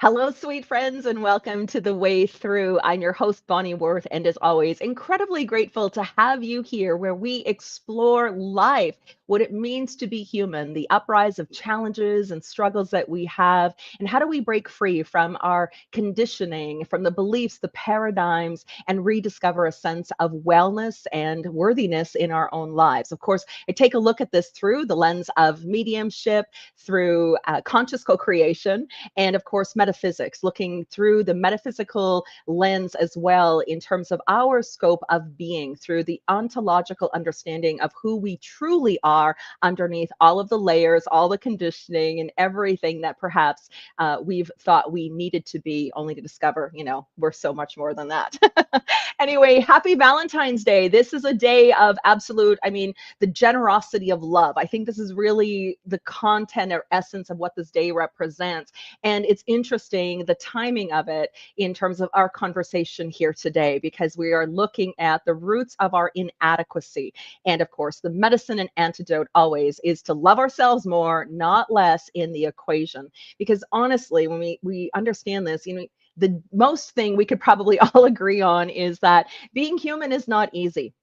Hello, sweet friends, and welcome to The Way Through. I'm your host, Bonnie Worth, and as always, incredibly grateful to have you here where we explore life, what it means to be human, the uprise of challenges and struggles that we have, and how do we break free from our conditioning, from the beliefs, the paradigms, and rediscover a sense of wellness and worthiness in our own lives. Of course, I take a look at this through the lens of mediumship, through conscious co creation and of course metaphysics, looking through the metaphysical lens as well in terms of our scope of being through the ontological understanding of who we truly are underneath all of the layers, all the conditioning and everything that perhaps we've thought we needed to be, only to discover, we're so much more than that. Anyway, happy Valentine's Day. This is a day of absolute, the generosity of love. I think this is really the content or essence of what this day represents. And it's interesting, the timing of it in terms of our conversation here today, because we are looking at the roots of our inadequacy. And of course, the medicine and antidote always is to love ourselves more, not less in the equation. Because honestly, when we understand this, the most thing we could probably all agree on is that being human is not easy.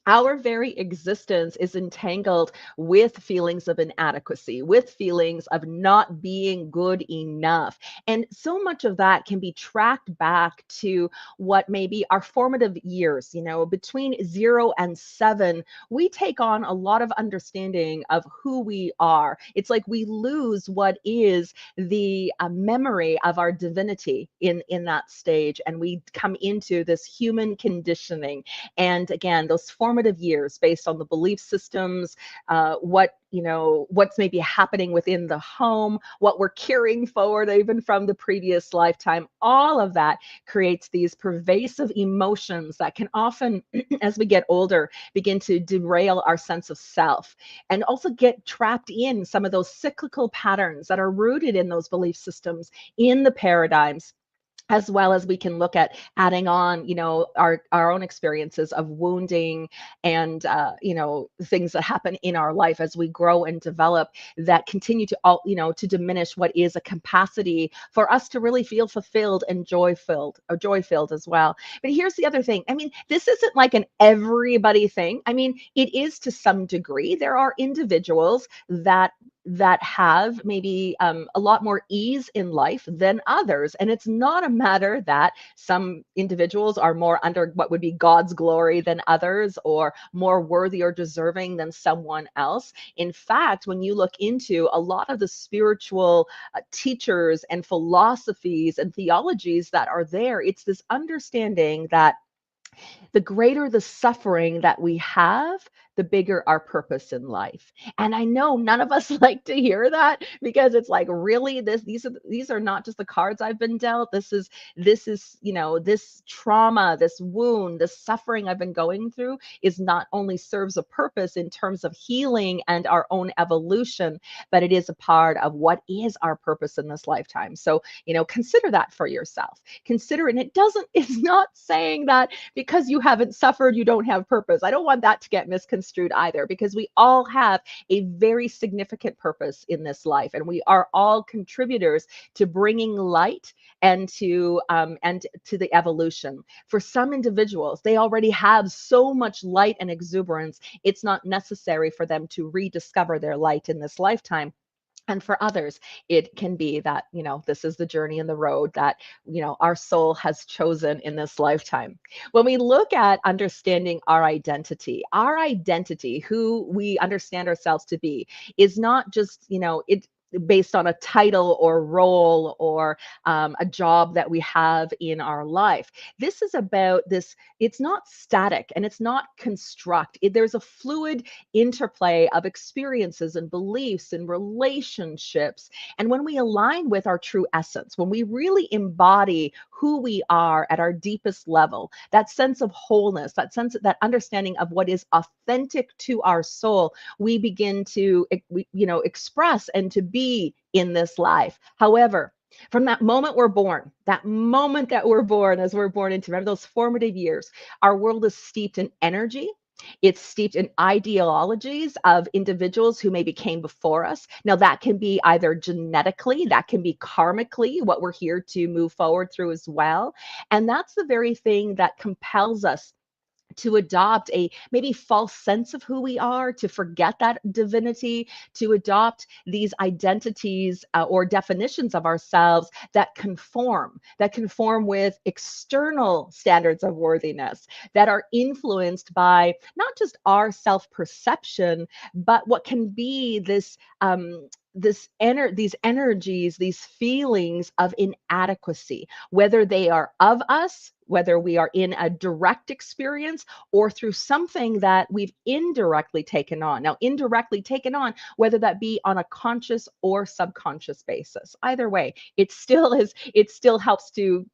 Our very existence is entangled with feelings of inadequacy, with feelings of not being good enough. And so much of that can be tracked back to what may be our formative years. Between 0 and 7, we take on a lot of understanding of who we are. It's like we lose what is the memory of our divinity in that stage, and we come into this human conditioning. And again, those formative years based on the belief systems, what's maybe happening within the home, what we're carrying forward even from the previous lifetime, all of that creates these pervasive emotions that can often, as we get older, begin to derail our sense of self and also get trapped in some of those cyclical patterns that are rooted in those belief systems, in the paradigms, as well as we can look at adding on, our own experiences of wounding and, things that happen in our life as we grow and develop that continue to all, to diminish what is a capacity for us to really feel fulfilled and joy filled as well. But here's the other thing. This isn't like an everybody thing. It is to some degree. There are individuals that have maybe a lot more ease in life than others. And it's not a matter that some individuals are more under what would be God's glory than others, or more worthy or deserving than someone else. In fact, when you look into a lot of the spiritual teachers and philosophies and theologies that are there, it's this understanding that the greater the suffering that we have, the bigger our purpose in life. And I know none of us like to hear that, because it's like, really, these are not just the cards I've been dealt. This is this trauma, this wound, this suffering I've been going through is not only serves a purpose in terms of healing and our own evolution, but it is a part of what is our purpose in this lifetime. So, consider that for yourself. Consider it. And it's not saying that because you haven't suffered, you don't have purpose. I don't want that to get misconstrued either, because we all have a very significant purpose in this life, and we are all contributors to bringing light and to the evolution. For some individuals, they already have so much light and exuberance, it's not necessary for them to rediscover their light in this lifetime. And for others, it can be that, this is the journey and the road that, our soul has chosen in this lifetime. When we look at understanding our identity, who we understand ourselves to be, is not just, it based on a title or role or a job that we have in our life. This is about this. It's not static and it's not construct. There's a fluid interplay of experiences and beliefs and relationships. And when we align with our true essence, when we really embody who we are at our deepest level, that sense of wholeness, that understanding of what is authentic to our soul, we begin to, express and to be in this life. However, from that moment we're born, that moment that we're born, as we're born into, remember those formative years, our world is steeped in energy. It's steeped in ideologies of individuals who maybe came before us. Now, that can be either genetically, that can be karmically, what we're here to move forward through as well. And that's the very thing that compels us to adopt a maybe false sense of who we are, to forget that divinity, to adopt these identities or definitions of ourselves that conform with external standards of worthiness, that are influenced by not just our self perception, but what can be this. These energies, these feelings of inadequacy, whether they are of us, whether we are in a direct experience or through something that we've indirectly taken on. Now, indirectly taken on, whether that be on a conscious or subconscious basis. Either way, it still helps to,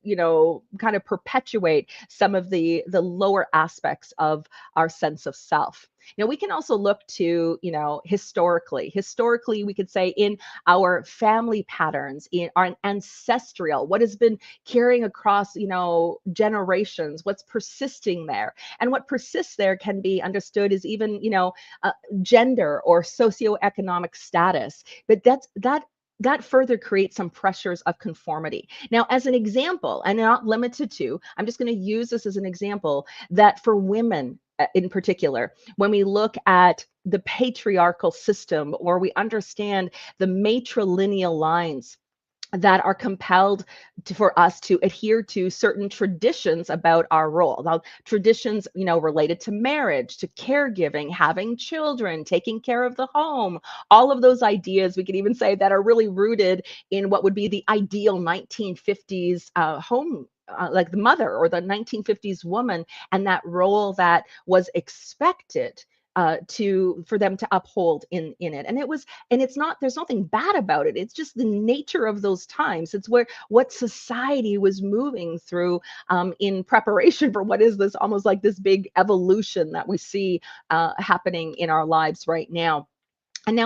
kind of perpetuate some of the lower aspects of our sense of self. Now, we can also look to, historically. Historically, we could say in our family patterns, in our ancestral, what has been carrying across, generations, what's persisting there. And what persists there can be understood as even, uh, gender or socioeconomic status. But that further creates some pressures of conformity. Now, as an example, and not limited to, I'm just going to use this as an example that for women in particular, when we look at the patriarchal system or we understand the matrilineal lines that are compelled for us to adhere to certain traditions about our role. Now, traditions, related to marriage, to caregiving, having children, taking care of the home, all of those ideas we could even say that are really rooted in what would be the ideal 1950s home. Like the mother or the 1950s woman, and that role that was expected to for them to uphold in it. And it's not, there's nothing bad about it. It's just the nature of those times. It's where what society was moving through in preparation for what is this almost like this big evolution that we see happening in our lives right now. And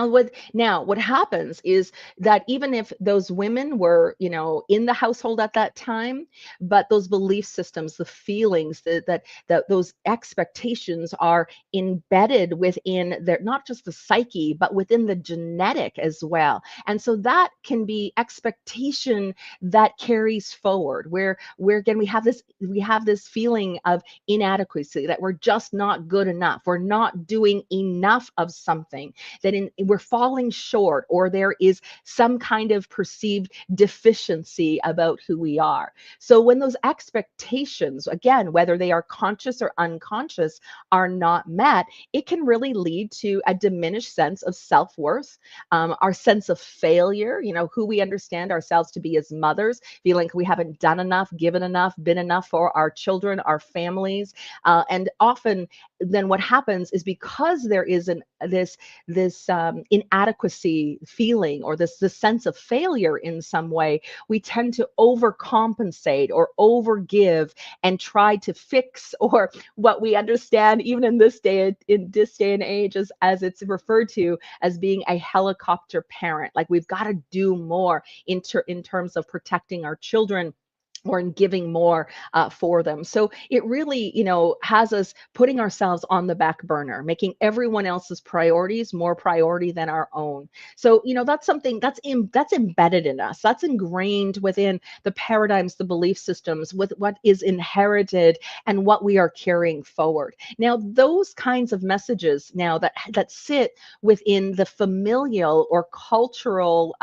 now what happens is that even if those women were, in the household at that time, but those belief systems, the feelings, that those expectations are embedded within their, not just the psyche, but within the genetic as well. And so that can be expectation that carries forward, where again we have this feeling of inadequacy, that we're just not good enough, we're not doing enough of something, that we're falling short, or there is some kind of perceived deficiency about who we are. So when those expectations, again, whether they are conscious or unconscious, are not met, it can really lead to a diminished sense of self-worth, our sense of failure, who we understand ourselves to be as mothers, feeling like we haven't done enough, given enough, been enough for our children, our families. And often then what happens is, because there is this inadequacy feeling, or this sense of failure in some way, we tend to overcompensate or overgive and try to fix, or what we understand even in this day and age as it's referred to as being a helicopter parent. Like, we've got to do more in terms of protecting our children, or in giving more for them. So it really, has us putting ourselves on the back burner, making everyone else's priorities more priority than our own. So, that's something that's embedded in us. That's ingrained within the paradigms, the belief systems, with what is inherited and what we are carrying forward. Now, those kinds of messages now that sit within the familial or cultural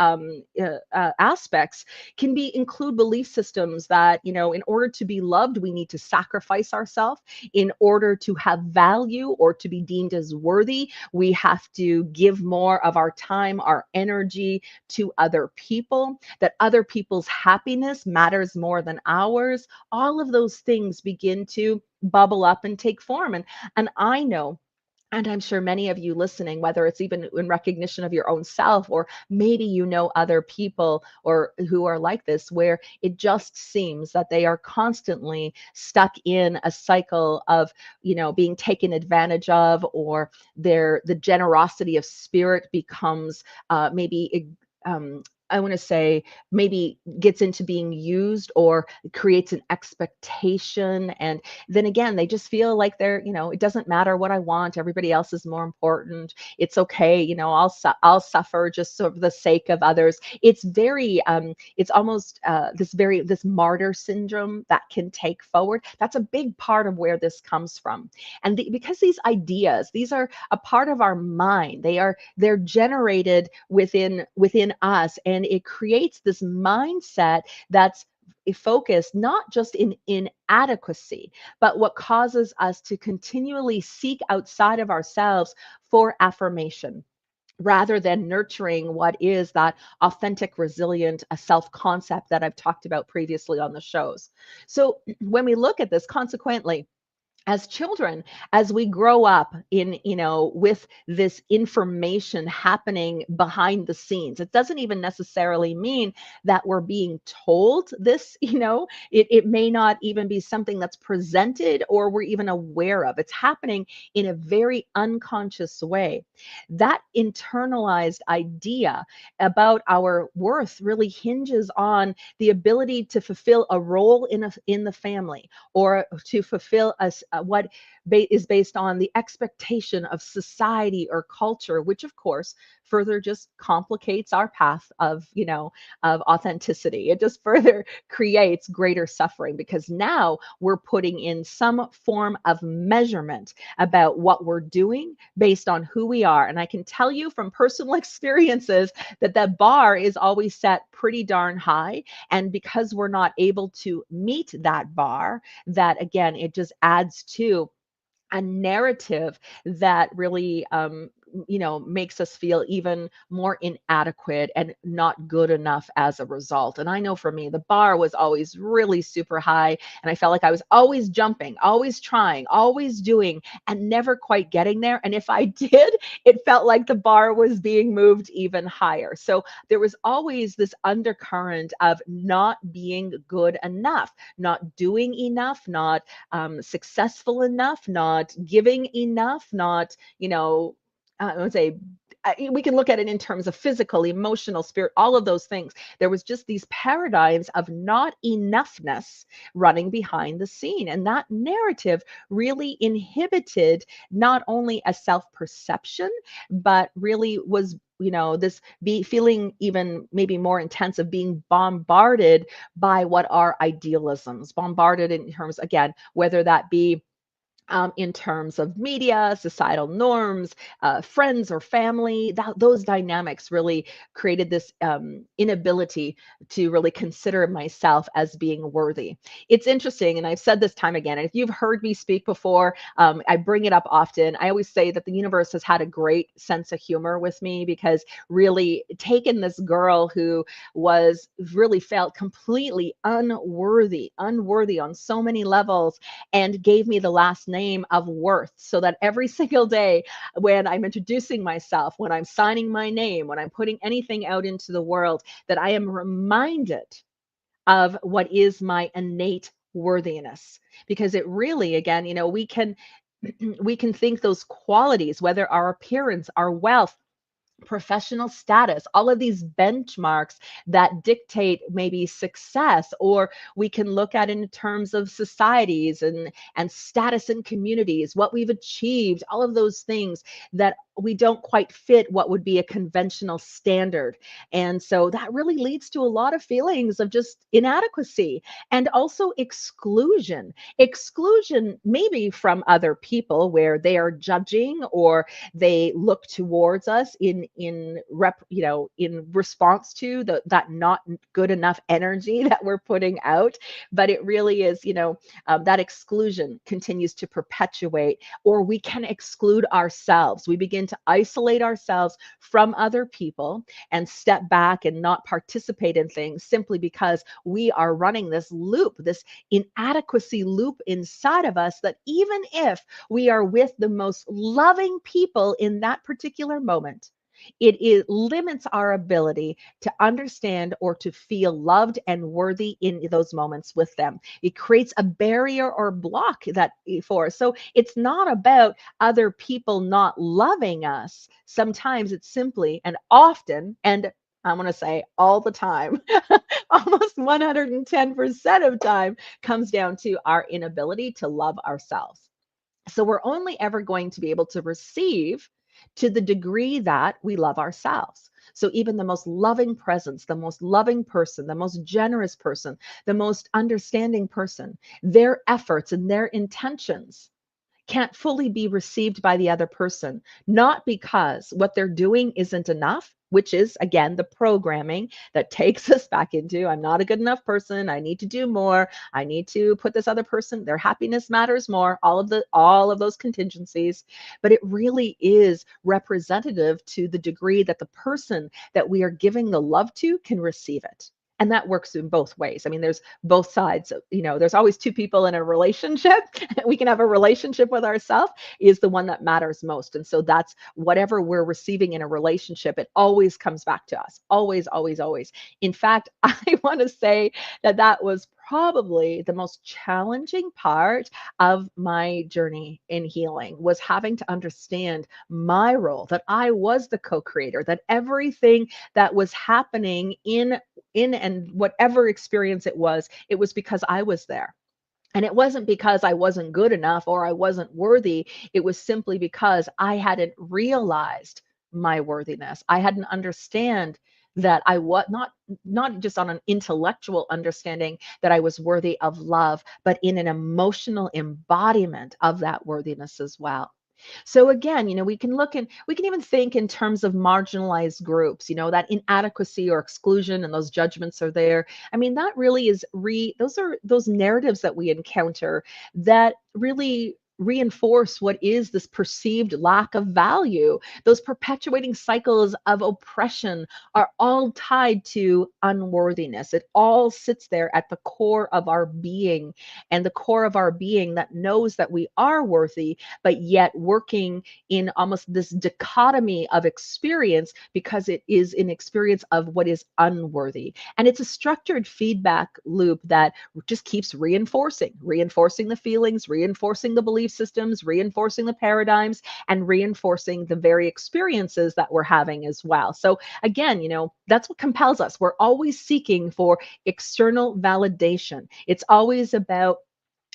aspects can be include belief systems that, in order to be loved, we need to sacrifice ourselves. In order to have value or to be deemed as worthy, we have to give more of our time, our energy to other people, that other people's happiness matters more than ours. All of those things begin to bubble up and take form. And I know, and I'm sure many of you listening, whether it's even in recognition of your own self, or maybe other people or who are like this, where it just seems that they are constantly stuck in a cycle of, being taken advantage of, or the generosity of spirit becomes maybe I want to say maybe gets into being used or creates an expectation. And then again, they just feel like it doesn't matter what I want. Everybody else is more important. It's okay. I'll suffer just for the sake of others. It's almost this martyr syndrome that can take forward. That's a big part of where this comes from. And because these ideas, these are a part of our mind. They're generated within us, and it creates this mindset that's focused not just in inadequacy, but what causes us to continually seek outside of ourselves for affirmation rather than nurturing what is that authentic, resilient self concept that I've talked about previously on the shows. So, when we look at this, consequently, as children, as we grow up with this information happening behind the scenes, it doesn't even necessarily mean that we're being told this. It may not even be something that's presented or we're even aware of. It's happening in a very unconscious way. That internalized idea about our worth really hinges on the ability to fulfill a role in the family, or to fulfill what is based on the expectation of society or culture, which of course further just complicates our path of authenticity. It just further creates greater suffering because now we're putting in some form of measurement about what we're doing based on who we are. And I can tell you from personal experiences that that bar is always set pretty darn high. And because we're not able to meet that bar, that again, it just adds to a narrative that really makes us feel even more inadequate and not good enough as a result. And I know for me, the bar was always really super high, and I felt like I was always jumping, always trying, always doing, and never quite getting there. And if I did, it felt like the bar was being moved even higher. So there was always this undercurrent of not being good enough, not doing enough, not successful enough, not giving enough, not, I would say, we can look at it in terms of physical, emotional, spirit, all of those things. There was just these paradigms of not enoughness running behind the scene. And that narrative really inhibited not only a self perception, but really was this be feeling even maybe more intense of being bombarded by what are idealisms, bombarded in terms, again, whether that be in terms of media, societal norms, friends or family. Those dynamics really created this inability to really consider myself as being worthy. It's interesting, and I've said this time again, and if you've heard me speak before, I bring it up often. I always say that the universe has had a great sense of humor with me because really taken this girl who was really felt completely unworthy on so many levels, and gave me the last name of Worth, so that every single day when I'm introducing myself, when I'm signing my name, when I'm putting anything out into the world, that I am reminded of what is my innate worthiness. Because it really, again, we can we can think those qualities, whether our appearance, our wealth, professional status, all of these benchmarks that dictate maybe success, or we can look at it in terms of societies and status in communities, what we've achieved, all of those things that we don't quite fit what would be a conventional standard. And so that really leads to a lot of feelings of just inadequacy and also exclusion maybe from other people where they are judging, or they look towards us in response to that not good enough energy that we're putting out. But it really is, that exclusion continues to perpetuate, or we can exclude ourselves. We begin to isolate ourselves from other people and step back and not participate in things simply because we are running this loop, this inadequacy loop inside of us, that even if we are with the most loving people in that particular moment, it limits our ability to understand or to feel loved and worthy in those moments with them. It creates a barrier or block that for us. So it's not about other people not loving us. Sometimes it's simply, and often, and I'm going to say all the time, almost 110% of time comes down to our inability to love ourselves. So we're only ever going to be able to receive to the degree that we love ourselves. So even the most loving presence, the most loving person, the most generous person, the most understanding person, their efforts and their intentions can't fully be received by the other person, not because what they're doing isn't enough, which is again the programming that takes us back into I'm not a good enough person, I need to do more, I need to put this other person, their happiness matters more, all of those contingencies, but it really is representative to the degree that the person that we are giving the love to can receive it. And that works in both ways. I mean, there's both sides. There's always two people in a relationship. We can have a relationship with ourselves is the one that matters most. And so that's whatever we're receiving in a relationship, it always comes back to us. Always, always, always. In fact, I want to say that that was probably the most challenging part of my journey in healing was having to understand my role, that I was the co-creator, that everything that was happening in and whatever experience it was because I was there. And it wasn't because I wasn't good enough or I wasn't worthy. It was simply because I hadn't realized my worthiness. I hadn't understand that I was not just on an intellectual understanding that I was worthy of love, but in an emotional embodiment of that worthiness as well. So again, we can even think in terms of marginalized groups, that inadequacy or exclusion and those judgments are there. I mean, that really is those are those narratives that we encounter that really reinforce what is this perceived lack of value. Those perpetuating cycles of oppression are all tied to unworthiness. It all sits there at the core of our being, and the core of our being that knows that we are worthy, but yet working in almost this dichotomy of experience because it is an experience of what is unworthy. And it's a structured feedback loop that just keeps reinforcing the feelings, reinforcing the belief systems, reinforcing the paradigms, and reinforcing the very experiences that we're having as well. So again, that's what compels us. We're always seeking for external validation. It's always about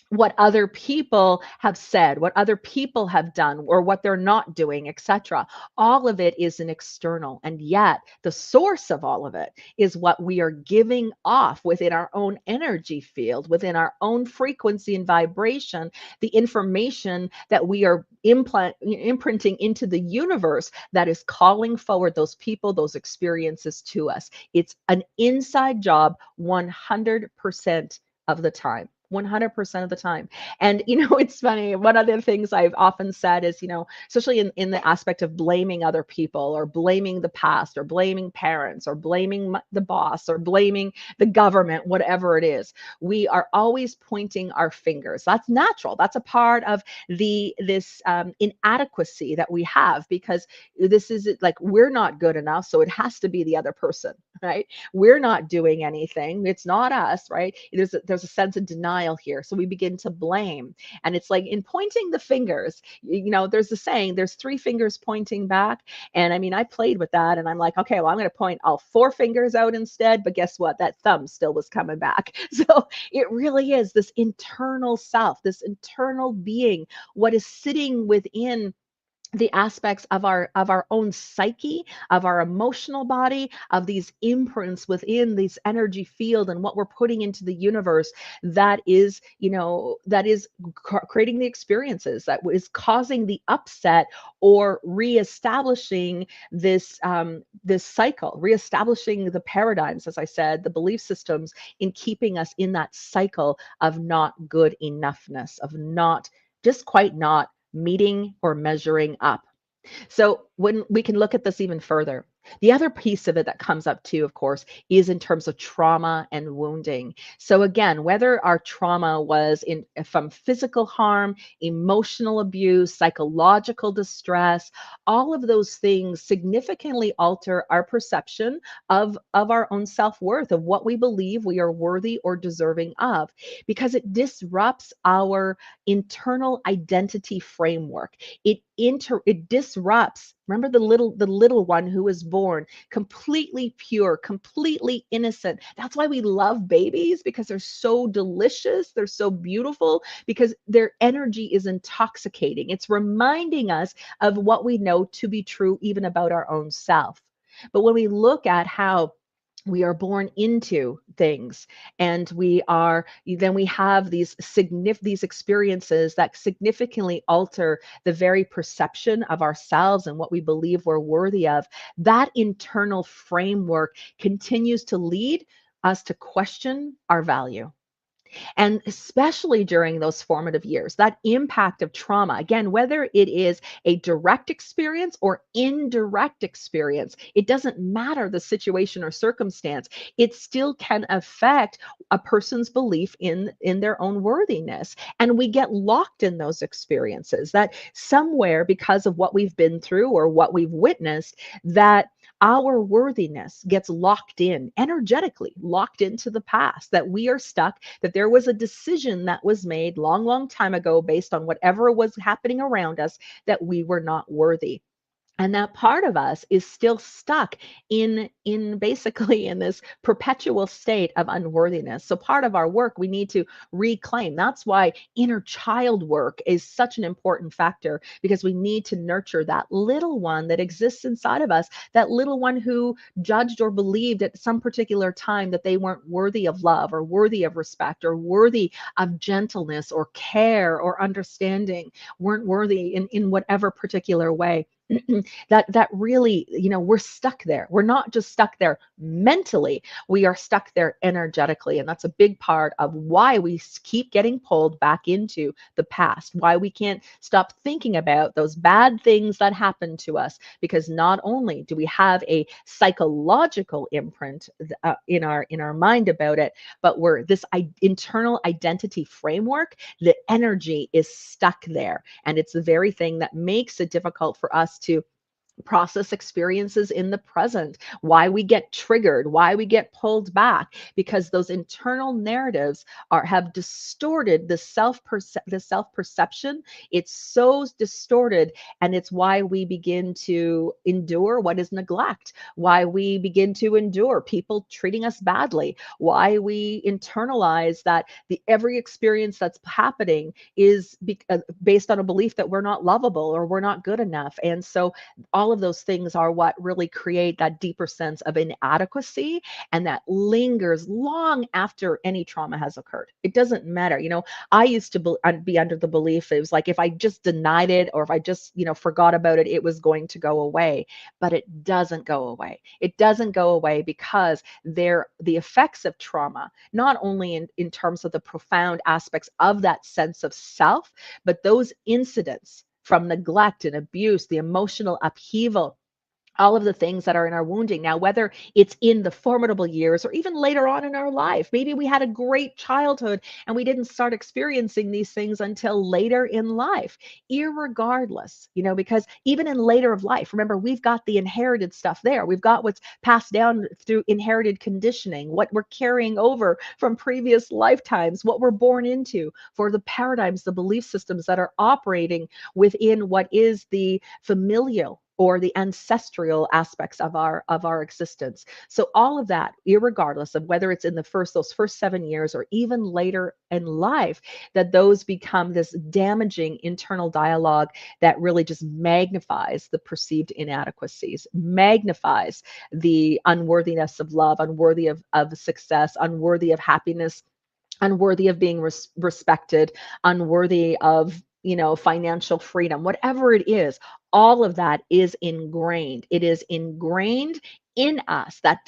what other people have said, what other people have done, or what they're not doing, etc. All of it is an external. And yet, the source of all of it is what we are giving off within our own energy field, within our own frequency and vibration, the information that we are imprinting into the universe that is calling forward those people, those experiences to us. It's an inside job 100% of the time. 100% of the time. And, it's funny. One of the things I've often said is, especially in the aspect of blaming other people or blaming the past or blaming parents or blaming the boss or blaming the government, whatever it is, we are always pointing our fingers. That's natural. That's a part of this inadequacy that we have because this is like we're not good enough. So it has to be the other person, right? We're not doing anything. It's not us, right? There's a sense of denial here. So we begin to blame. And it's like in pointing the fingers, there's a saying, there's three fingers pointing back. And I mean, I played with that and I'm like, okay, well, I'm going to point all four fingers out instead. But guess what? That thumb still was coming back. So it really is this internal self, this internal being, what is sitting within the aspects of our own psyche, of our emotional body, of these imprints within this energy field and what we're putting into the universe that is creating the experiences that is causing the upset or reestablishing this cycle, reestablishing the paradigms, as I said, the belief systems, in keeping us in that cycle of not good enoughness, of not just quite not meeting or measuring up. So when we can look at this even further, the other piece of it that comes up too, of course, is in terms of trauma and wounding. So again, whether our trauma was from physical harm, emotional abuse, psychological distress, all of those things significantly alter our perception of our own self-worth, of what we believe we are worthy or deserving of, because it disrupts our internal identity framework. It it disrupts. Remember the little one who was born completely pure, completely innocent. That's why we love babies, because they're so delicious, they're so beautiful, because their energy is intoxicating. It's reminding us of what we know to be true even about our own self. But when we look at how we are born into things, and we have these experiences that significantly alter the very perception of ourselves and what we believe we're worthy of. That internal framework continues to lead us to question our value. And especially during those formative years, that impact of trauma, again, whether it is a direct experience or indirect experience, it doesn't matter the situation or circumstance, it still can affect a person's belief in their own worthiness. And we get locked in those experiences, that somewhere, because of what we've been through or what we've witnessed, that our worthiness gets locked in, energetically locked into the past, that we are stuck, that there was a decision that was made long, long time ago based on whatever was happening around us, that we were not worthy. And that part of us is still stuck in basically in this perpetual state of unworthiness. So part of our work we need to reclaim. That's why inner child work is such an important factor, because we need to nurture that little one that exists inside of us, that little one who judged or believed at some particular time that they weren't worthy of love or worthy of respect or worthy of gentleness or care or understanding, weren't worthy in whatever particular way. That really, we're stuck there. We're not just stuck there mentally, we are stuck there energetically. And that's a big part of why we keep getting pulled back into the past, why we can't stop thinking about those bad things that happened to us, because not only do we have a psychological imprint in our mind about it, but we're this internal identity framework, the energy is stuck there. And it's the very thing that makes it difficult for us to process experiences in the present, why we get triggered, why we get pulled back, because those internal narratives have distorted the self perception. It's so distorted, and it's why we begin to endure what is neglect, why we begin to endure people treating us badly, why we internalize that the every experience that's happening is based on a belief that we're not lovable or we're not good enough. And so all of those things are what really create that deeper sense of inadequacy, and that lingers long after any trauma has occurred. It doesn't matter. I used to be under the belief it was like if I just denied it, or if I just, forgot about it, it was going to go away. But it doesn't go away. It doesn't go away, because the effects of trauma, not only in terms of the profound aspects of that sense of self, but those incidents from neglect and abuse, the emotional upheaval, all of the things that are in our wounding. Now, whether it's in the formidable years or even later on in our life, maybe we had a great childhood and we didn't start experiencing these things until later in life, irregardless, because even in later of life, remember, we've got the inherited stuff there. We've got what's passed down through inherited conditioning, what we're carrying over from previous lifetimes, what we're born into, for the paradigms, the belief systems that are operating within what is the familial or the ancestral aspects of our existence. So all of that, irregardless of whether it's in those first 7 years or even later in life, that those become this damaging internal dialogue that really just magnifies the perceived inadequacies, magnifies the unworthiness of love, unworthy of success, unworthy of happiness, unworthy of being respected, unworthy of, financial freedom, whatever it is. All of that is ingrained. It is ingrained in us. That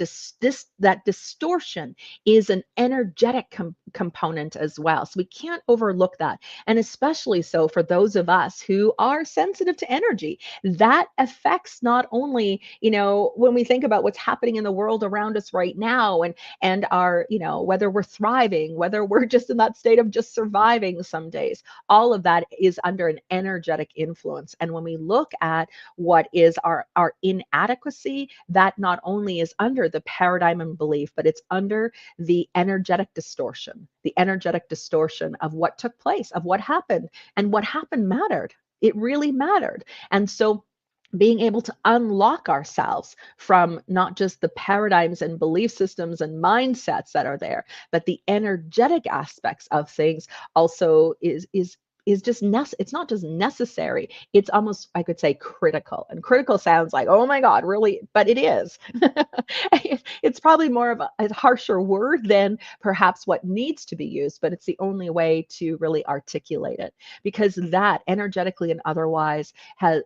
distortion is an energetic component as well. So we can't overlook that. And especially so for those of us who are sensitive to energy, that affects not only, when we think about what's happening in the world around us right now, and our, whether we're thriving, whether we're just in that state of just surviving some days, all of that is under an energetic influence. And when we look at what is our inadequacy, that not only is under the paradigm and belief, but it's under the energetic distortion of what took place, of what happened, and what happened mattered. It really mattered. And so being able to unlock ourselves from not just the paradigms and belief systems and mindsets that are there, but the energetic aspects of things also is just it's not just necessary, it's almost, I could say, critical. And critical sounds like, oh my god, really, but it is. It's probably more of a harsher word than perhaps what needs to be used, but it's the only way to really articulate it, because that energetically and otherwise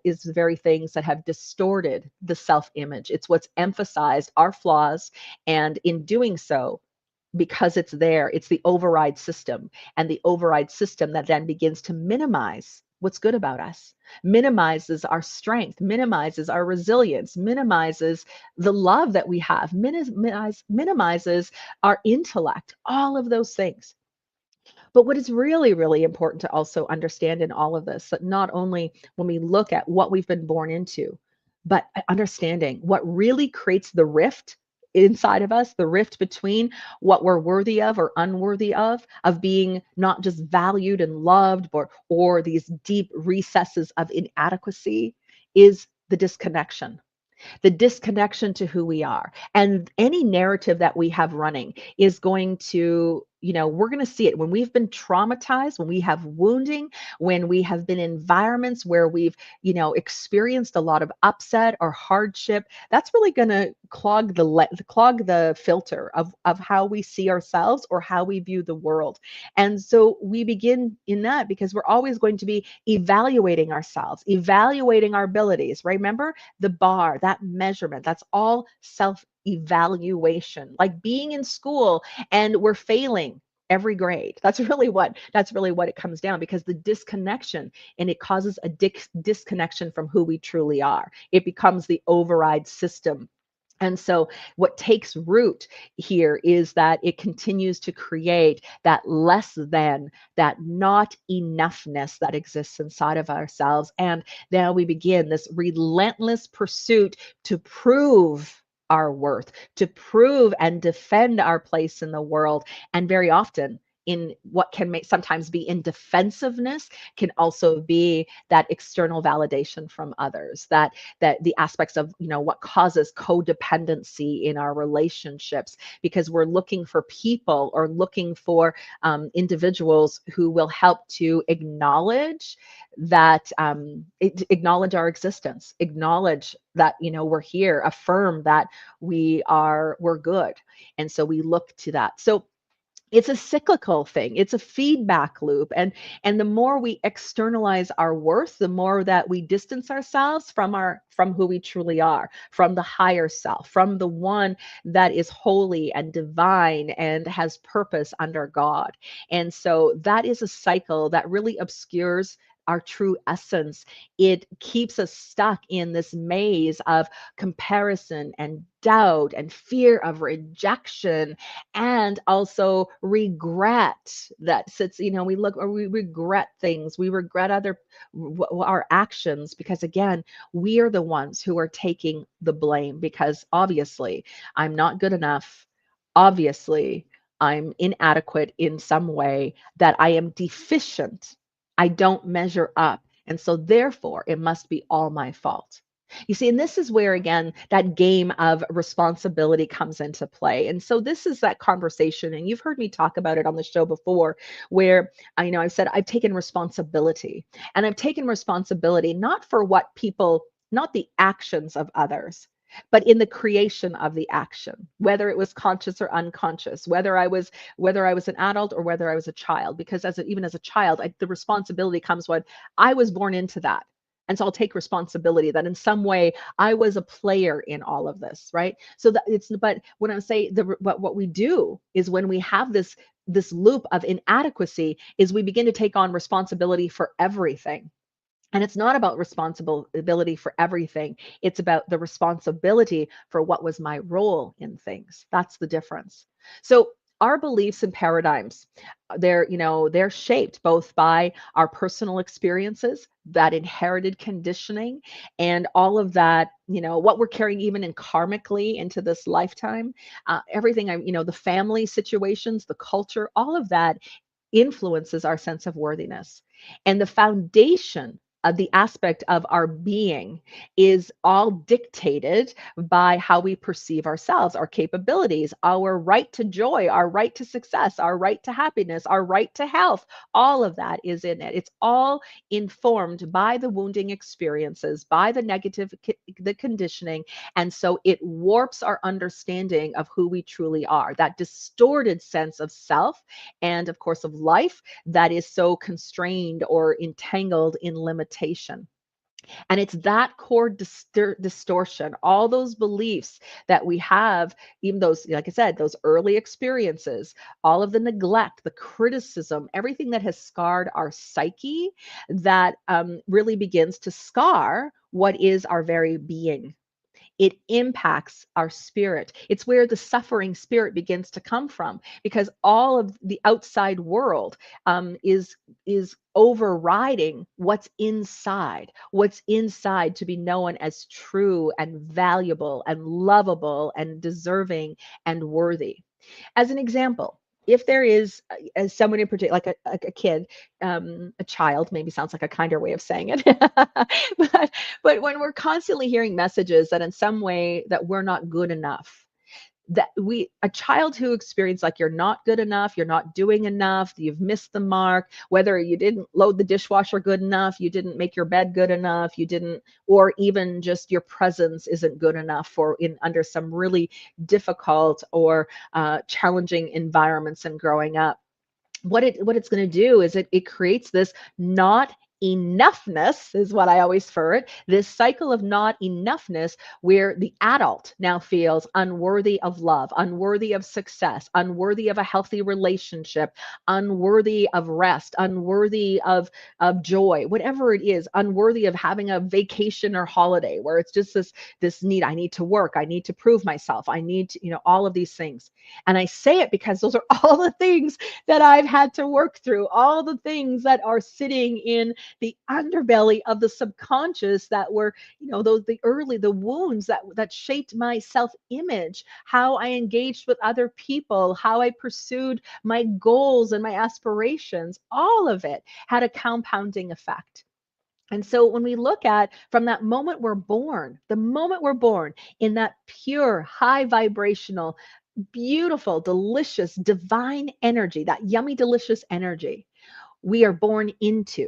is the very things that have distorted the self-image. It's what's emphasized our flaws, and in doing so, because it's there, it's the override system, and the override system that then begins to minimize what's good about us, minimizes our strength, minimizes our resilience, minimizes the love that we have, minimizes our intellect, all of those things. But what is really, really important to also understand in all of this, that not only when we look at what we've been born into, but understanding what really creates the rift inside of us, the rift between what we're worthy of or unworthy of being not just valued and loved, or these deep recesses of inadequacy, is the disconnection, the disconnection to who we are. And any narrative that we have running is going to, we're going to see it when we've been traumatized, when we have wounding, when we have been in environments where we've, experienced a lot of upset or hardship. That's really going to clog the filter of how we see ourselves or how we view the world. And so we begin in that because we're always going to be evaluating ourselves, evaluating our abilities. Right? Remember, the bar, that measurement, that's all self evaluation, like being in school and we're failing every grade. That's really what it comes down, because the disconnection, and it causes a disconnection from who we truly are. It becomes the override system. And so what takes root here is that it continues to create that less than, that not enoughness that exists inside of ourselves. And now we begin this relentless pursuit to prove our worth, to prove and defend our place in the world. And very often, in what can sometimes be in defensiveness, can also be that external validation from others, that the aspects of, what causes codependency in our relationships, because we're looking for people or looking for individuals who will help to acknowledge that, acknowledge our existence, acknowledge that, we're here, affirm that we're good. And so we look to that. So it's a cyclical thing, it's a feedback loop. And the more we externalize our worth, the more that we distance ourselves from who we truly are, from the higher self, from the one that is holy and divine and has purpose under God. And so that is a cycle that really obscures our true essence. It keeps us stuck in this maze of comparison and doubt and fear of rejection, and also regret that sits, we look, or we regret things, we regret our actions, because again, we are the ones who are taking the blame, because obviously I'm not good enough, obviously I'm inadequate in some way, that I am deficient, I don't measure up, and so therefore it must be all my fault. You see, and this is where, again, that game of responsibility comes into play. And so this is that conversation, and you've heard me talk about it on the show before, where I've said I've taken responsibility, and I've taken responsibility not for what people, not the actions of others, but in the creation of the action, whether it was conscious or unconscious, whether I was an adult or whether I was a child. Because even as a child, the responsibility comes when I was born into that. And so I'll take responsibility that in some way I was a player in all of this, right? So that but when I say what we do is, when we have this loop of inadequacy, is we begin to take on responsibility for everything. And it's not about responsibility for everything. It's about the responsibility for what was my role in things. That's the difference. So our beliefs and paradigms, they're shaped both by our personal experiences, that inherited conditioning, and all of that, what we're carrying even in karmically into this lifetime, everything, the family situations, the culture, all of that influences our sense of worthiness. And the foundation the aspect of our being is all dictated by how we perceive ourselves, our capabilities, our right to joy, our right to success, our right to happiness, our right to health. All of that is in it. It's all informed by the wounding experiences, by the negative, the conditioning. And so it warps our understanding of who we truly are, that distorted sense of self and, of course, of life that is so constrained or entangled in limitation. And it's that core distortion, all those beliefs that we have, even those, like I said, those early experiences, all of the neglect, the criticism, everything that has scarred our psyche, that really begins to scar what is our very being. It impacts our spirit. It's where the suffering spirit begins to come from, because all of the outside world is overriding what's inside to be known as true and valuable and lovable and deserving and worthy. As an example, if there is as someone in particular, like a kid, a child, maybe sounds like a kinder way of saying it, but when we're constantly hearing messages that in some way that we're not good enough, that a child who experienced like you're not good enough, you're not doing enough, you've missed the mark, whether you didn't load the dishwasher good enough, you didn't make your bed good enough, you didn't, or even just your presence isn't good enough for in under some really difficult or challenging environments and growing up. What it's going to do is it creates this not enoughness, is what I always refer it, this cycle of not enoughness, where the adult now feels unworthy of love, unworthy of success, unworthy of a healthy relationship, unworthy of rest, unworthy of joy, whatever it is, unworthy of having a vacation or holiday, where it's just this need. I need to work, I need to prove myself, I need to, all of these things. And I say it because those are all the things that I've had to work through, all the things that are sitting in the underbelly of the subconscious that were, the wounds that shaped my self-image, how I engaged with other people, how I pursued my goals and my aspirations. All of it had a compounding effect. And so when we look at from that moment we're born, the moment we're born in that pure, high vibrational, beautiful, delicious, divine energy, that yummy, delicious energy we are born into.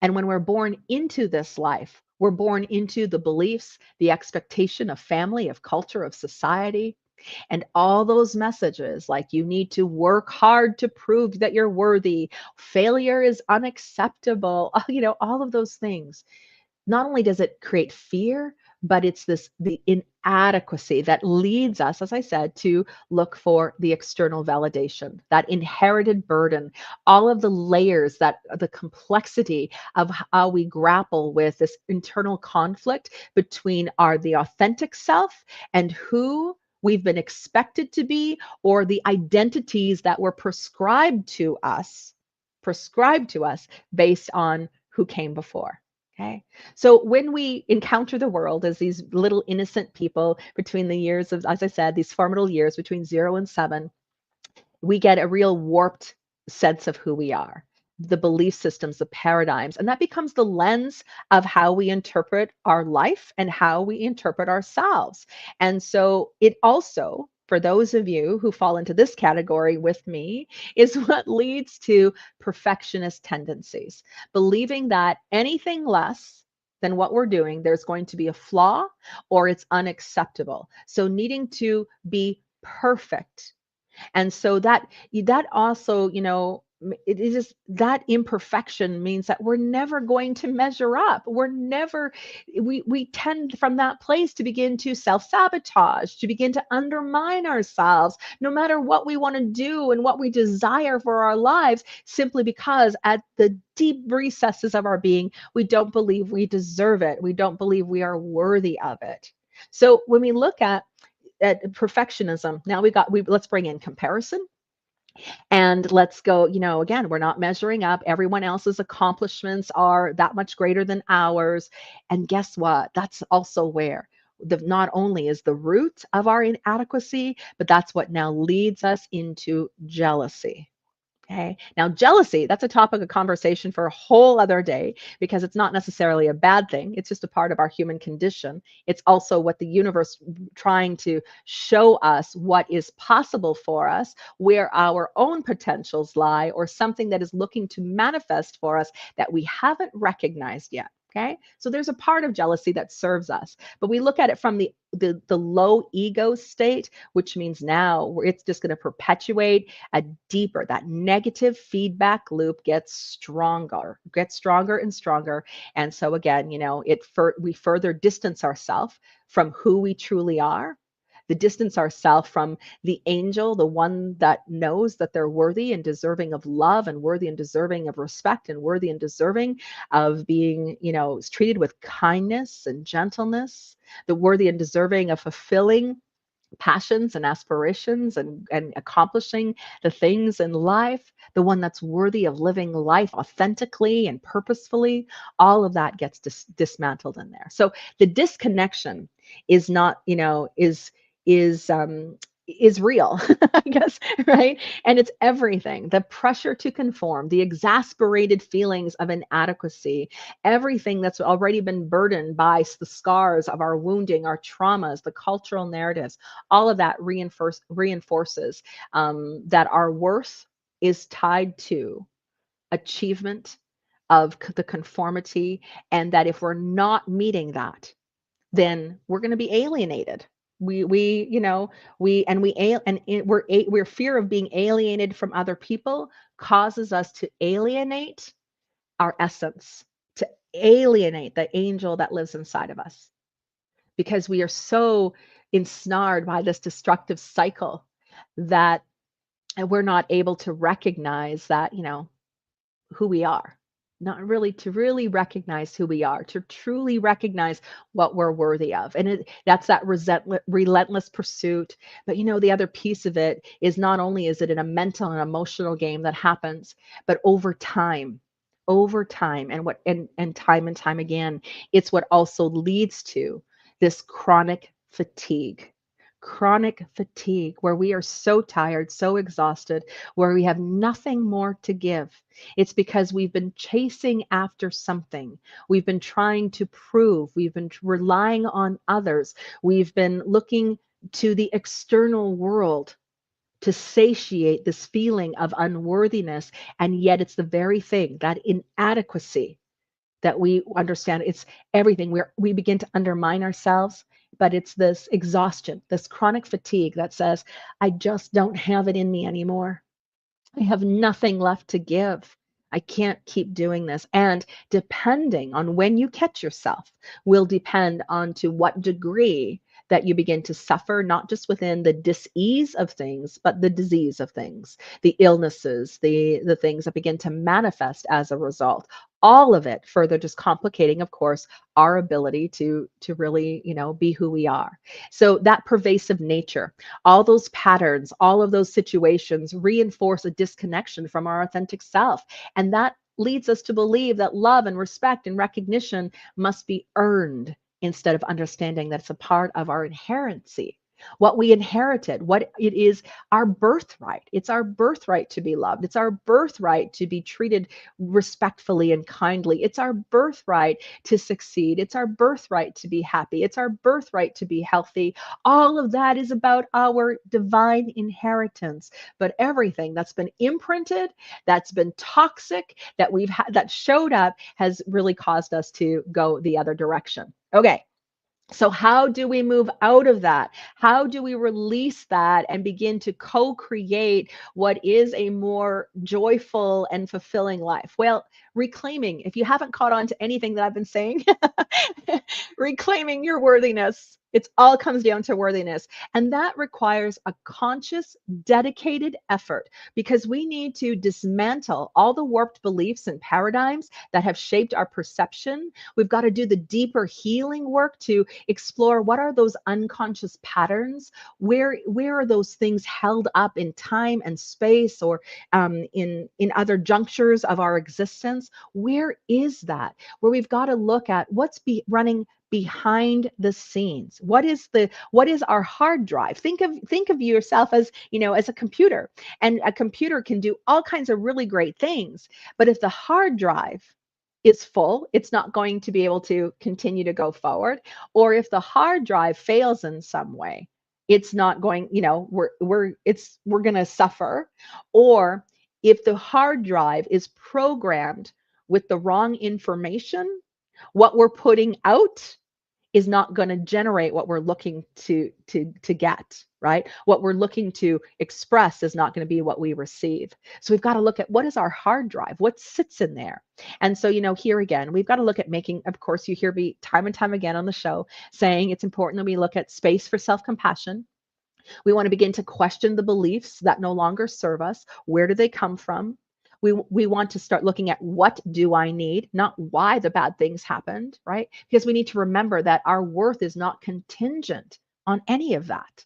And when we're born into this life, we're born into the beliefs, the expectation of family, of culture, of society, and all those messages like you need to work hard to prove that you're worthy, failure is unacceptable, all of those things. Not only does it create fear, but it's the inadequacy that leads us, as I said, to look for the external validation, that inherited burden, all of the layers, that the complexity of how we grapple with this internal conflict between the authentic self and who we've been expected to be, or the identities that were prescribed to us based on who came before. Okay. So when we encounter the world as these little innocent people between the years of, as I said, these formidable years between 0 and 7, we get a real warped sense of who we are, the belief systems, the paradigms, and that becomes the lens of how we interpret our life and how we interpret ourselves. And so it also, for those of you who fall into this category with me, is what leads to perfectionist tendencies, believing that anything less than what we're doing, there's going to be a flaw or it's unacceptable. So needing to be perfect, and so that also, it is just that imperfection means that we're never going to measure up. We tend from that place to begin to self-sabotage, to begin to undermine ourselves, no matter what we want to do and what we desire for our lives, simply because at the deep recesses of our being, we don't believe we deserve it. We don't believe we are worthy of it. So when we look at perfectionism, now let's bring in comparison, and let's go, again, we're not measuring up. Everyone else's accomplishments are that much greater than ours. And guess what? That's also where not only is the root of our inadequacy, but that's what now leads us into jealousy. Okay. Now, jealousy, that's a topic of conversation for a whole other day because it's not necessarily a bad thing. It's just a part of our human condition. It's also what the universe trying to show us what is possible for us, where our own potentials lie, or something that is looking to manifest for us that we haven't recognized yet. Okay. So there's a part of jealousy that serves us, but we look at it from the low ego state, which means now it's just going to perpetuate a deeper, that negative feedback loop gets stronger and stronger. And so again, we further distance ourselves from who we truly are, the distance ourselves from the angel, the one that knows that they're worthy and deserving of love and worthy and deserving of respect and worthy and deserving of being, treated with kindness and gentleness, the worthy and deserving of fulfilling passions and aspirations and accomplishing the things in life, the one that's worthy of living life authentically and purposefully. All of that gets dismantled in there. So the disconnection is not, is um is real, I guess, right? And it's everything. The pressure to conform, the exasperated feelings of inadequacy, everything that's already been burdened by the scars of our wounding, our traumas, the cultural narratives, all of that reinforces that our worth is tied to achievement of the conformity, and that if we're not meeting that, then we're going to be alienated. We you know we and we're fear of being alienated from other people causes us to alienate our essence, to alienate the angel that lives inside of us, because we are so ensnared by this destructive cycle that we're not able to recognize that, who we are. Not really to really recognize who we are, to truly recognize what we're worthy of. And that's that relentless pursuit. But the other piece of it is not only is it in a mental and emotional game that happens, but over time and time again, it's what also leads to this chronic fatigue where we are so tired, so exhausted, where we have nothing more to give. It's because we've been chasing after something. We've been trying to prove, we've been relying on others, we've been looking to the external world to satiate this feeling of unworthiness. And yet it's the very thing, that inadequacy, that we understand. It's everything. We begin to undermine ourselves, but it's this exhaustion, this chronic fatigue that says, I just don't have it in me anymore. I have nothing left to give. I can't keep doing this. And depending on when you catch yourself will depend on to what degree that you begin to suffer, not just within the dis-ease of things, but the disease of things, the illnesses, the things that begin to manifest as a result. All of it further just complicating, of course, our ability to really, be who we are. So that pervasive nature, all those patterns, all of those situations reinforce a disconnection from our authentic self. And that leads us to believe that love and respect and recognition must be earned instead of understanding that it's a part of our inherency. What we inherited, what it is, our birthright. It's our birthright to be loved. It's our birthright to be treated respectfully and kindly. It's our birthright to succeed. It's our birthright to be happy. It's our birthright to be healthy. All of that is about our divine inheritance. But everything that's been imprinted, that's been toxic, that we've had, that showed up, has really caused us to go the other direction. Okay. So, how do we move out of that? How do we release that and begin to co create what is a more joyful and fulfilling life? Well, reclaiming, if you haven't caught on to anything that I've been saying, reclaiming your worthiness. It all comes down to worthiness. And that requires a conscious, dedicated effort because we need to dismantle all the warped beliefs and paradigms that have shaped our perception. We've got to do the deeper healing work to explore what are those unconscious patterns, where are those things held up in time and space, or in other junctures of our existence. Where is that? Where we've got to look at what's running behind the scenes. What is our hard drive? Think of yourself as, as a computer, and a computer can do all kinds of really great things, but if the hard drive is full, it's not going to be able to continue to go forward. Or if the hard drive fails in some way, it's not going, we're going to suffer. Or if the hard drive is programmed with the wrong information, what we're putting out is not going to generate what we're looking to get, right? What we're looking to express is not going to be what we receive. So we've got to look at what is our hard drive, what sits in there. And so, here again, we've got to look at making, of course, you hear me time and time again on the show saying it's important that we look at space for self-compassion. We want to begin to question the beliefs that no longer serve us. Where do they come from? We want to start looking at what do I need, not why the bad things happened, right? Because we need to remember that our worth is not contingent on any of that.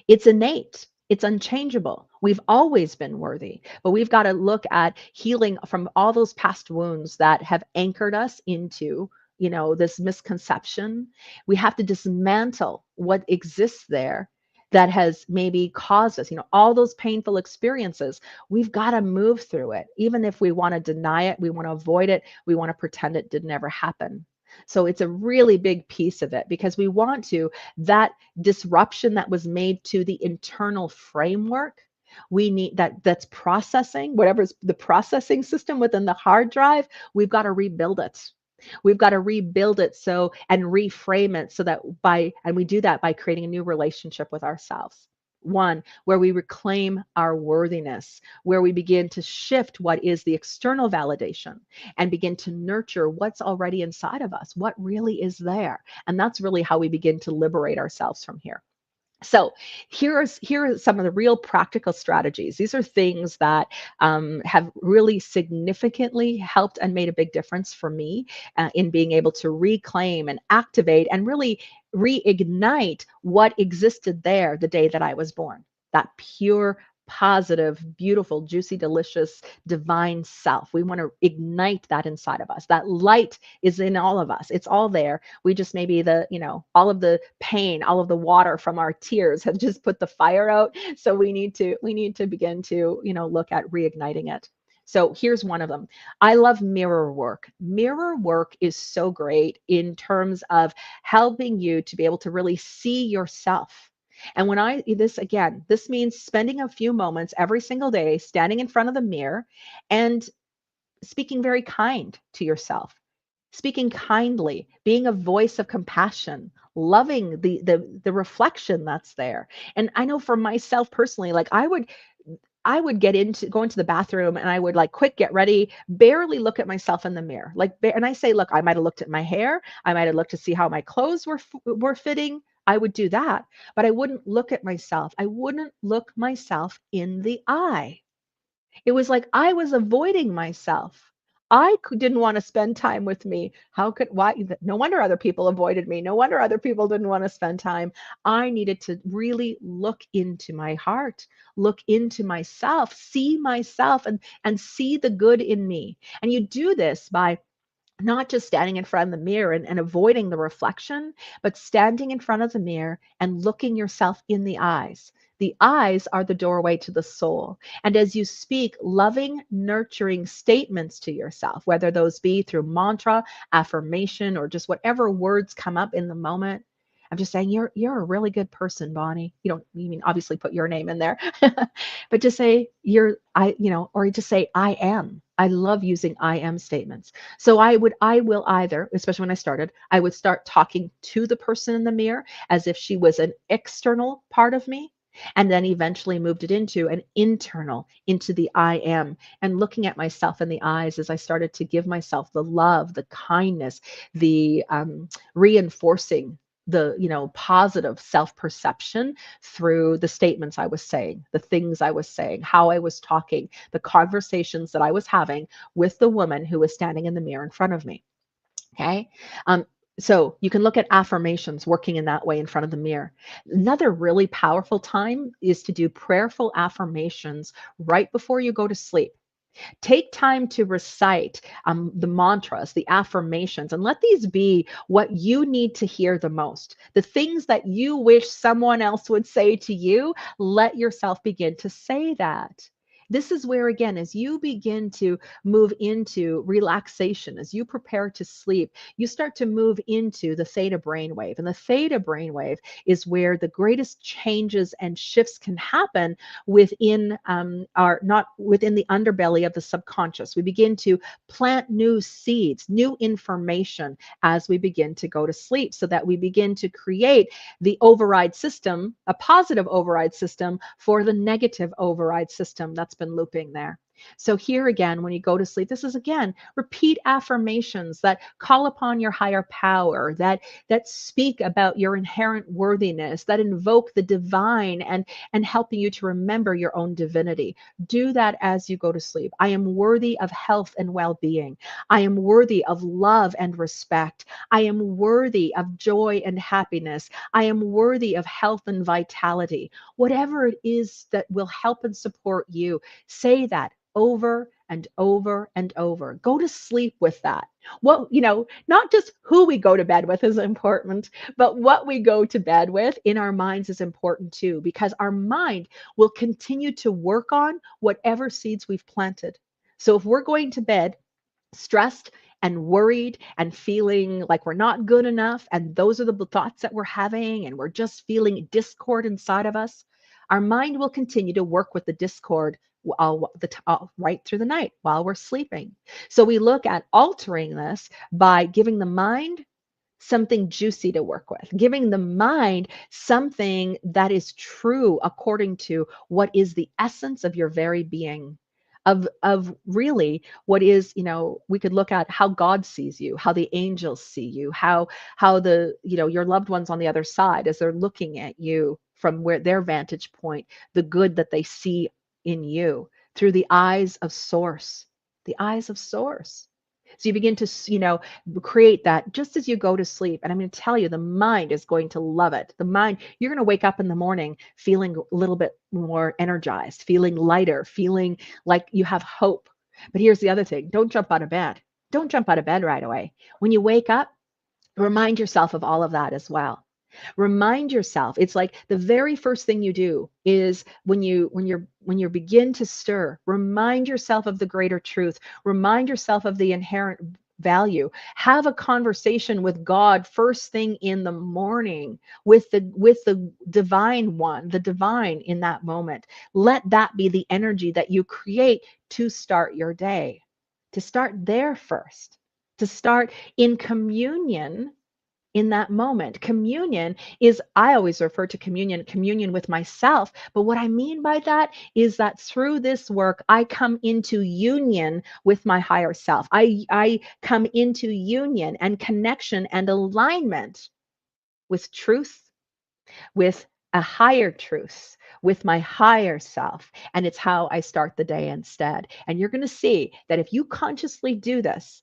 It's innate. It's unchangeable. We've always been worthy, but we've got to look at healing from all those past wounds that have anchored us into, this misconception. We have to dismantle what exists there that has maybe caused us, all those painful experiences. We've got to move through it. Even if we want to deny it, we want to avoid it, we want to pretend it didn't ever happen. So it's a really big piece of it, because we want to, that disruption that was made to the internal framework, we need that's processing, whatever's the processing system within the hard drive, we've got to rebuild it. We've got to rebuild it and reframe it and we do that by creating a new relationship with ourselves. One, where we reclaim our worthiness, where we begin to shift what is the external validation and begin to nurture what's already inside of us, what really is there. And that's really how we begin to liberate ourselves from here. So here are some of the real practical strategies. These are things that have really significantly helped and made a big difference for me in being able to reclaim and activate and really reignite what existed there the day that I was born. That pure, positive, beautiful, juicy, delicious, divine self. We want to ignite that inside of us. That light is in all of us. It's all there. We just maybe all of the pain, all of the water from our tears have just put the fire out. So we need to begin to, look at reigniting it. So here's one of them. I love mirror work. Mirror work is so great in terms of helping you to be able to really see yourself. And this means spending a few moments every single day standing in front of the mirror and speaking very kind to yourself, speaking kindly, being a voice of compassion, loving the reflection that's there. And I know for myself personally, like I would go into the bathroom and I would like quick get ready, barely look at myself in the mirror. And I say, look, I might have looked at my hair. I might have looked to see how my clothes were fitting. I would do that, but I wouldn't look at myself. I wouldn't look myself in the eye. It was like I was avoiding myself. Didn't want to spend time with me. Why? No wonder other people avoided me. No wonder other people didn't want to spend time. I needed to really look into my heart, look into myself, see myself and see the good in me. And you do this by not just standing in front of the mirror and avoiding the reflection, but standing in front of the mirror and looking yourself in the eyes. The eyes are the doorway to the soul. And as you speak loving, nurturing statements to yourself, whether those be through mantra, affirmation, or just whatever words come up in the moment, I'm just saying, you're a really good person, Bonnie. You mean obviously put your name in there, but just say or just say, I am. I love using I am statements. So I will either, especially when I started, I would start talking to the person in the mirror as if she was an external part of me, and then eventually moved it into an internal, into the I am, and looking at myself in the eyes as I started to give myself the love, the kindness, the reinforcing the positive self-perception through the statements I was saying, the things I was saying, how I was talking, the conversations that I was having with the woman who was standing in the mirror in front of me. Okay. So you can look at affirmations working in that way in front of the mirror. Another really powerful time is to do prayerful affirmations right before you go to sleep. Take time to recite the mantras, the affirmations, and let these be what you need to hear the most. The things that you wish someone else would say to you, let yourself begin to say that. This is where, again, as you begin to move into relaxation, as you prepare to sleep, you start to move into the theta brainwave. And the theta brainwave is where the greatest changes and shifts can happen within our not within the underbelly of the subconscious. We begin to plant new seeds, new information as we begin to go to sleep, so that we begin to create the override system, a positive override system for the negative override system that's been looping there. So here again, when you go to sleep, this is again, repeat affirmations that call upon your higher power, that speak about your inherent worthiness, that invoke the divine and helping you to remember your own divinity. Do that as you go to sleep. I am worthy of health and well-being. I am worthy of love and respect. I am worthy of joy and happiness. I am worthy of health and vitality. Whatever it is that will help and support you, say that over and over and over. Go to sleep with that. Not just who we go to bed with is important, but what we go to bed with in our minds is important too, because our mind will continue to work on whatever seeds we've planted. So if we're going to bed stressed and worried and feeling like we're not good enough, and those are the thoughts that we're having, and we're just feeling discord inside of us, our mind will continue to work with the discord right through the night while we're sleeping. So we look at altering this by giving the mind something juicy to work with, giving the mind something that is true according to what is the essence of your very being. Of really what is, we could look at how God sees you, how the angels see you, how the, your loved ones on the other side, as they're looking at you from where their vantage point, the good that they see in you through the eyes of source, the eyes of source. So you begin to, create that just as you go to sleep. And I'm going to tell you, the mind is going to love it. The mind, you're going to wake up in the morning feeling a little bit more energized, feeling lighter, feeling like you have hope. But here's the other thing. Don't jump out of bed. Don't jump out of bed right away. When you wake up, remind yourself of all of that as well. Remind yourself. It's like the very first thing you do is when you begin to stir, remind yourself of the greater truth. Remind yourself of the inherent value. Have a conversation with God first thing in the morning, with the divine one, the divine in that moment. Let that be the energy that you create to start your day. To start there first. To start in communion in that moment. Communion is, I always refer to communion with myself. But what I mean by that is that through this work, I come into union with my higher self. I come into union and connection and alignment with truth, with a higher truth, with my higher self. And it's how I start the day instead. And you're going to see that if you consciously do this,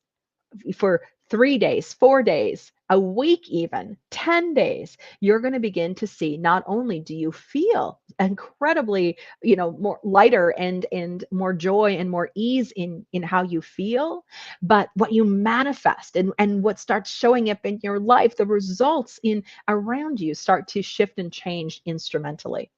for 3 days, 4 days, a week, even 10 days, you're going to begin to see not only do you feel incredibly, more lighter and more joy and more ease in how you feel, but what you manifest and what starts showing up in your life, the results in around you start to shift and change instrumentally.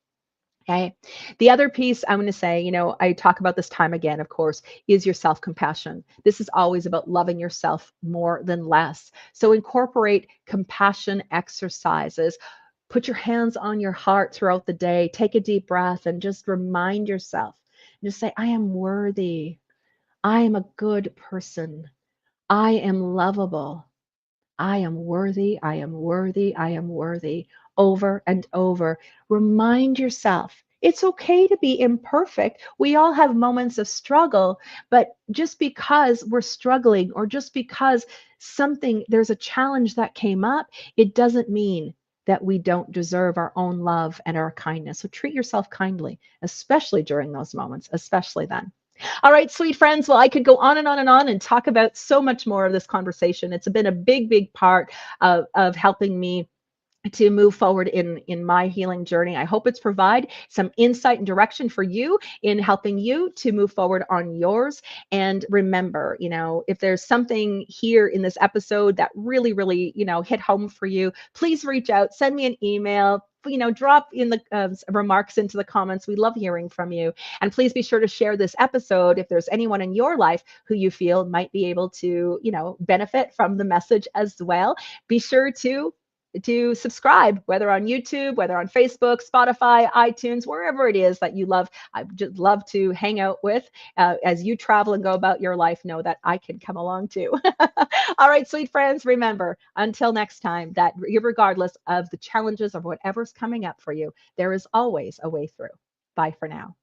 Okay. The other piece I'm going to say, I talk about this time again, of course, is your self compassion. This is always about loving yourself more than less. So incorporate compassion exercises. Put your hands on your heart throughout the day. Take a deep breath and just remind yourself. Just say, I am worthy. I am a good person. I am lovable. I am worthy, I am worthy, I am worthy, over and over. Remind yourself it's okay to be imperfect. We all have moments of struggle, but just because we're struggling or just because there's a challenge that came up, it doesn't mean that we don't deserve our own love and our kindness. So treat yourself kindly, especially during those moments, especially then. All right, sweet friends. Well, I could go on and on and on and talk about so much more of this conversation. It's been a big, big part of helping me to move forward in my healing journey. I hope it's provide some insight and direction for you in helping you to move forward on yours. And remember, if there's something here in this episode that really, really, hit home for you, please reach out, send me an email. Drop in the remarks into the comments. We love hearing from you. And please be sure to share this episode if there's anyone in your life who you feel might be able to, benefit from the message as well. Be sure to subscribe, whether on YouTube, whether on Facebook, Spotify, iTunes, wherever it is that you love. I just love to hang out with as you travel and go about your life. Know that I can come along too. All right, sweet friends, remember until next time that regardless of the challenges of whatever's coming up for you, there is always a way through. Bye for now.